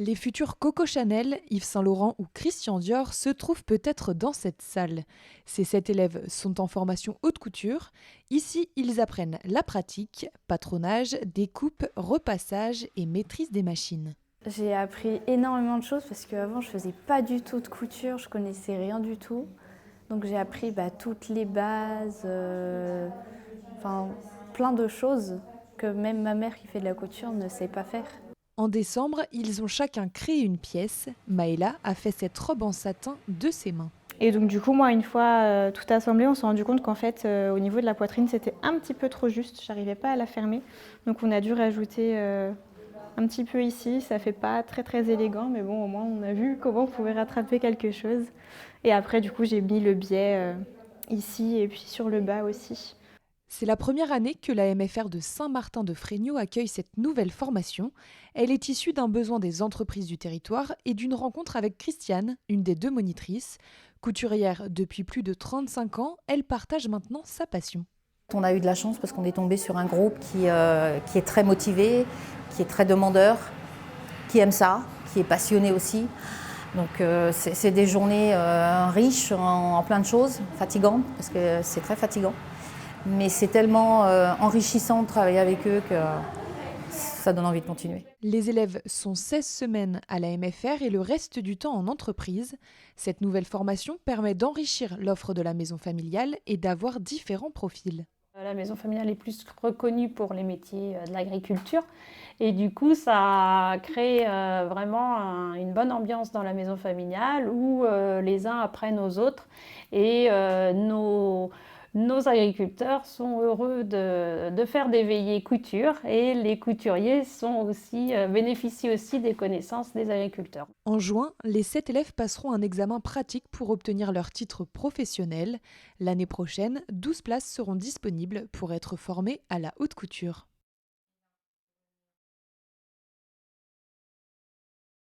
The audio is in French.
Les futurs Coco Chanel, Yves Saint Laurent ou Christian Dior se trouvent peut-être dans cette salle. Ces 7 élèves sont en formation haute couture. Ici, ils apprennent la pratique, patronage, découpe, repassage et maîtrise des machines. J'ai appris énormément de choses parce qu'avant je faisais pas du tout de couture, je connaissais rien du tout. Donc j'ai appris toutes les bases, plein de choses que même ma mère qui fait de la couture ne sait pas faire. En décembre, ils ont chacun créé une pièce. Maëla a fait cette robe en satin de ses mains. Et donc du coup, moi, une fois tout assemblé, on s'est rendu compte qu'en fait, au niveau de la poitrine, c'était un petit peu trop juste. J'arrivais pas à la fermer. Donc on a dû rajouter un petit peu ici. Ça fait pas très très élégant, mais bon, au moins on a vu comment on pouvait rattraper quelque chose. Et après, du coup, j'ai mis le biais ici et puis sur le bas aussi. C'est la première année que la MFR de Saint-Martin-de-Fréniaux accueille cette nouvelle formation. Elle est issue d'un besoin des entreprises du territoire et d'une rencontre avec Christiane, une des 2 monitrices. Couturière depuis plus de 35 ans, elle partage maintenant sa passion. On a eu de la chance parce qu'on est tombé sur un groupe qui est très motivé, qui est très demandeur, qui aime ça, qui est passionné aussi. Donc c'est des journées riches en plein de choses, fatigantes parce que c'est très fatigant. Mais c'est tellement enrichissant de travailler avec eux que ça donne envie de continuer. Les élèves sont 16 semaines à la MFR et le reste du temps en entreprise. Cette nouvelle formation permet d'enrichir l'offre de la maison familiale et d'avoir différents profils. La maison familiale est plus reconnue pour les métiers de l'agriculture et du coup ça crée vraiment une bonne ambiance dans la maison familiale où les uns apprennent aux autres et nos agriculteurs sont heureux de faire des veillées couture et les couturiers bénéficient aussi des connaissances des agriculteurs. En juin, les 7 élèves passeront un examen pratique pour obtenir leur titre professionnel. L'année prochaine, 12 places seront disponibles pour être formés à la haute couture.